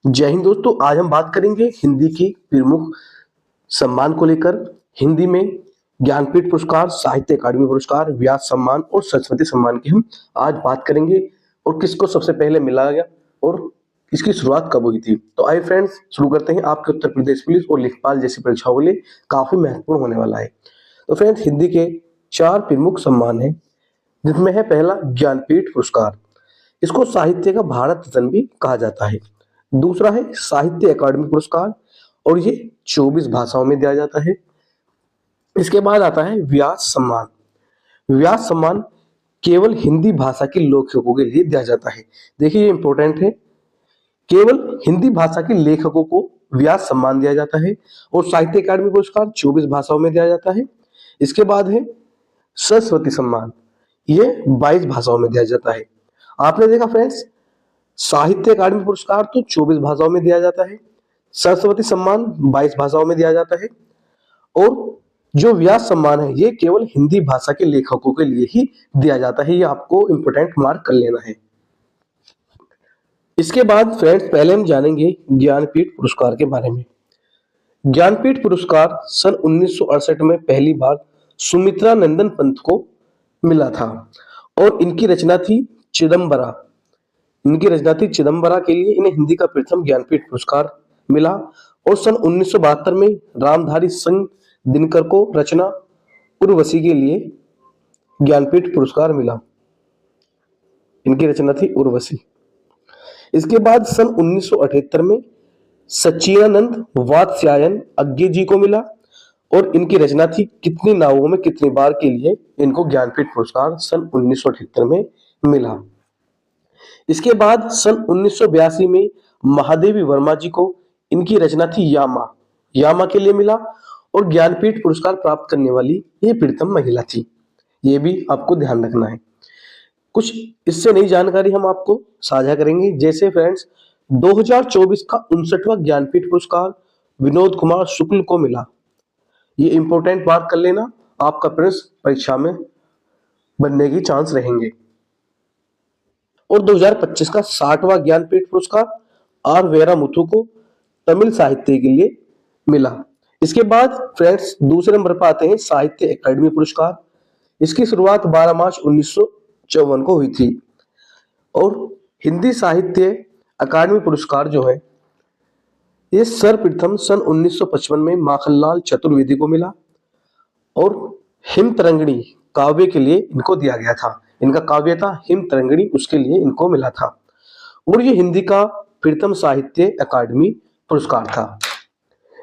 जय हिंद दोस्तों। आज हम बात करेंगे हिंदी की प्रमुख सम्मान को लेकर। हिंदी में ज्ञानपीठ पुरस्कार, साहित्य अकादमी पुरस्कार, व्यास सम्मान और सरस्वती सम्मान की हम आज बात करेंगे और किसको सबसे पहले मिला गया और इसकी शुरुआत कब हुई थी। तो आइए फ्रेंड्स शुरू करते हैं। आपके उत्तर प्रदेश पुलिस और लेखपाल जैसी परीक्षाओं के लिए काफी महत्वपूर्ण होने वाला है। तो फ्रेंड्स हिंदी के चार प्रमुख सम्मान हैं, जिसमें है पहला ज्ञानपीठ पुरस्कार। इसको साहित्य का भारत रत्न भी कहा जाता है। दूसरा है साहित्य अकादमी पुरस्कार और ये 24 भाषाओं में दिया जाता है। इसके बाद आता है व्यास सम्मान। व्यास सम्मान केवल हिंदी भाषा के लेखकों के लिए दिया जाता है। देखिए ये इंपॉर्टेंट है, केवल हिंदी भाषा के लेखकों को व्यास सम्मान दिया जाता है। और साहित्य अकादमी पुरस्कार 24 भाषाओं में दिया जाता है। इसके बाद है सरस्वती सम्मान, ये 22 भाषाओं में दिया जाता है। आपने देखा फ्रेंड्स, साहित्य अकादमी पुरस्कार तो 24 भाषाओं में दिया जाता है, सरस्वती सम्मान 22 भाषाओं में दिया जाता है और जो व्यास सम्मान है ये केवल हिंदी भाषा के लेखकों के लिए ही दिया जाता है। ये आपको इंपोर्टेंट मार्क कर लेना है। इसके बाद फ्रेंड्स पहले हम जानेंगे ज्ञानपीठ पुरस्कार के बारे में। ज्ञानपीठ पुरस्कार सन 1968 में पहली बार सुमित्रा नंदन पंत को मिला था और इनकी रचना थी चिदम्बरा। इनकी रचना थी चिदम्बरा के लिए इन्हें हिंदी का प्रथम ज्ञानपीठ पुरस्कार मिला। और सन 1972 में रामधारी सिंह दिनकर को रचना उर्वशी के लिए ज्ञानपीठ पुरस्कार मिला। इनकी रचना थी उर्वशी। इसके बाद सन 1978 में सच्चिदानंद वात्स्यायन अज्ञे जी को मिला और इनकी रचना थी कितनी नावों में कितनी बार के लिए इनको ज्ञानपीठ पुरस्कार सन 1978 में मिला। इसके बाद सन 1982 में महादेवी वर्मा जी को इनकी रचना थी यामा, यामा के लिए मिला और ज्ञानपीठ पुरस्कार प्राप्त करने वाली ये प्रथम महिला थी। ये भी आपको ध्यान रखना है। कुछ इससे नई जानकारी हम आपको साझा करेंगे। जैसे फ्रेंड्स 2024 का 59वां ज्ञानपीठ पुरस्कार विनोद कुमार शुक्ल को मिला। ये इंपॉर्टेंट बात कर लेना, आपका प्रश्न परीक्षा में बनने की चांस रहेंगे। और 2025 का 60वां ज्ञानपीठ पुरस्कार आर वेरा मुथु को तमिल साहित्य के लिए मिला। इसके बाद फ्रेंड्स दूसरे नंबर पर आते हैं साहित्य अकादमी पुरस्कार। इसकी शुरुआत 12 मार्च 1954 को हुई थी और हिंदी साहित्य अकादमी पुरस्कार जो है ये सर्वप्रथम सन 1955 में माखनलाल चतुर्वेदी को मिला और हिम तरंगिणी काव्य के लिए इनको दिया गया था। इनका काव्य था हिम तरंगिणी, उसके लिए इनको मिला था और ये हिंदी का प्रथम साहित्य अकादमी पुरस्कार था।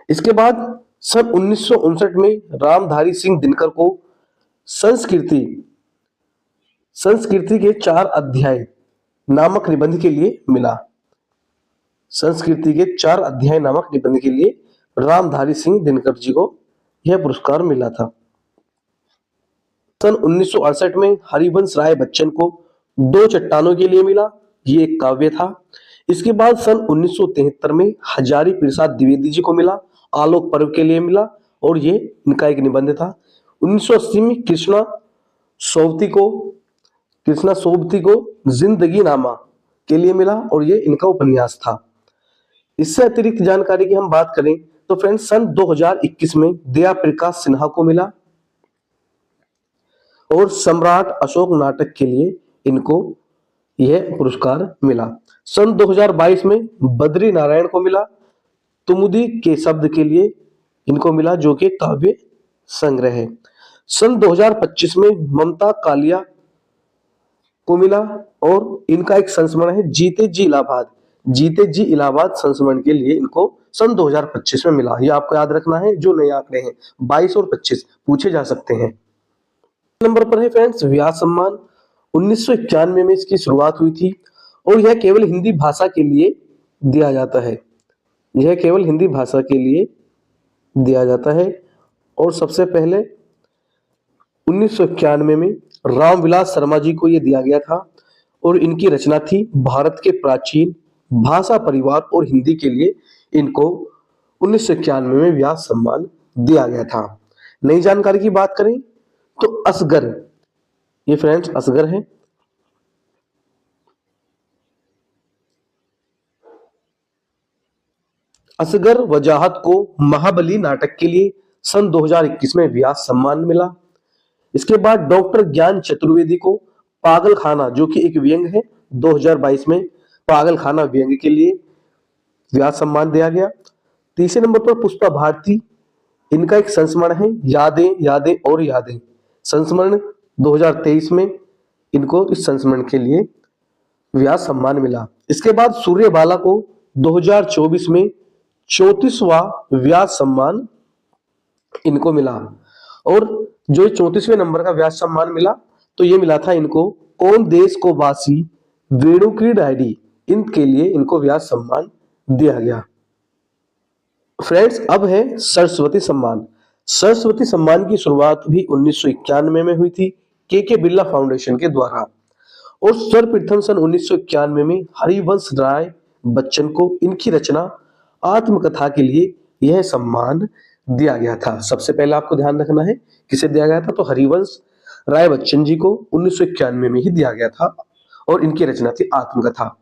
इसके बाद सन 1959 में रामधारी सिंह दिनकर को संस्कृति संस्कृति के 4 अध्याय नामक निबंध के लिए मिला। संस्कृति के 4 अध्याय नामक निबंध के लिए रामधारी सिंह दिनकर जी को यह पुरस्कार मिला था। सन 1968 में हरिवंश राय बच्चन को 2 चट्टानों के लिए मिला, ये एक काव्य था। इसके बाद सन 1973 में हजारी प्रसाद द्विवेदी जी को मिला, आलोक पर्व के लिए मिला और ये इनका एक निबंध था। 1980 में कृष्णा सोबती को जिंदगी नामा के लिए मिला और ये इनका उपन्यास था। इससे अतिरिक्त जानकारी की हम बात करें तो फ्रेंड्स सन 2021 में दया प्रकाश सिन्हा को मिला और सम्राट अशोक नाटक के लिए इनको यह पुरस्कार मिला। सन 2022 में बद्री नारायण को मिला तुमुदी के शब्द के लिए इनको मिला, जो कि काव्य संग्रह है। सन 2025 में ममता कालिया को मिला और इनका एक संस्मरण है जीते जी इलाहाबाद संस्मरण के लिए इनको सन 2025 में मिला। ये आपको याद रखना है, जो नए आंकड़े हैं 22 और 25 पूछे जा सकते हैं। नंबर पर है फ्रेंड्स व्यास सम्मान। 1991 में इसकी शुरुआत हुई थी और यह केवल हिंदी भाषा के लिए दिया जाता है। यह केवल हिंदी भाषा के लिए दिया जाता है और सबसे पहले 1991 में रामविलास शर्मा जी को यह दिया गया था और इनकी रचना थी भारत के प्राचीन भाषा परिवार और हिंदी के लिए इनको 1991 में व्यास सम्मान दिया गया था। नई जानकारी की बात करें तो असगर, ये फ्रेंड्स असगर है। असगर वजाहत को महाबली नाटक के लिए सन 2021 में व्यास सम्मान मिला। इसके बाद डॉक्टर ज्ञान चतुर्वेदी को पागल खाना, जो कि एक व्यंग है, 2022 में पागल खाना व्यंग के लिए व्यास सम्मान दिया गया। तीसरे नंबर पर पुष्पा भारती, इनका एक संस्मरण है यादें यादें और यादें, संस्मरण 2023 में इनको इस संस्मरण के लिए व्यास सम्मान मिला। इसके बाद सूर्यबाला को 2024 में 34वां व्यास सम्मान इनको मिला। और जो 34वें नंबर का व्यास सम्मान मिला, तो ये मिला था इनको कौन देश को वासी वेणु की डायरी, इनके लिए इनको व्यास सम्मान दिया गया। फ्रेंड्स, अब है सरस्वती सम्मान। सरस्वती सम्मान की शुरुआत भी 1991 में हुई थी के बिरला फाउंडेशन के द्वारा, और सर्वप्रथम सन 1991 में हरिवंश राय बच्चन को इनकी रचना आत्मकथा के लिए यह सम्मान दिया गया था। सबसे पहले आपको ध्यान रखना है किसे दिया गया था, तो हरिवंश राय बच्चन जी को 1991 में ही दिया गया था, और इनकी रचना थी आत्मकथा।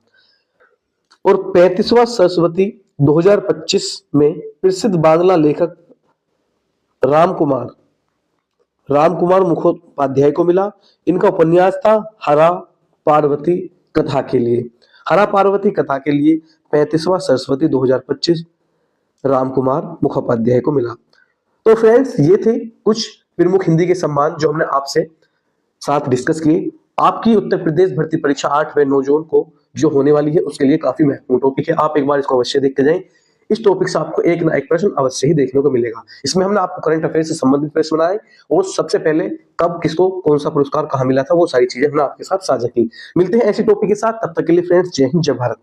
और 35वां सरस्वती 2025 में प्रसिद्ध बांग्ला लेखक राम कुमार मुखोपाध्याय को मिला। इनका उपन्यास था हरा पार्वती कथा के लिए। हरा पार्वती कथा के लिए 35वां सरस्वती 2025 राम कुमार मुखोपाध्याय को मिला। तो फ्रेंड्स, ये थे कुछ प्रमुख हिंदी के सम्मान जो हमने आपसे साथ डिस्कस किए। आपकी उत्तर प्रदेश भर्ती परीक्षा 8 व 9 जून को जो होने वाली है, उसके लिए काफी महत्वपूर्ण टॉपिक है। आप एक बार इसको अवश्य देख के जाएं। इस टॉपिक से आपको एक ना एक प्रश्न अवश्य ही देखने को मिलेगा। इसमें हमने आपको करंट अफेयर से संबंधित प्रश्न बनाए, और सबसे पहले कब किसको कौन सा पुरस्कार कहाँ मिला था, वो सारी चीजें हमने आपके साथ साझा की। मिलते हैं ऐसी टॉपिक के साथ, तब तक के लिए फ्रेंड्स, जय हिंद जय भारत।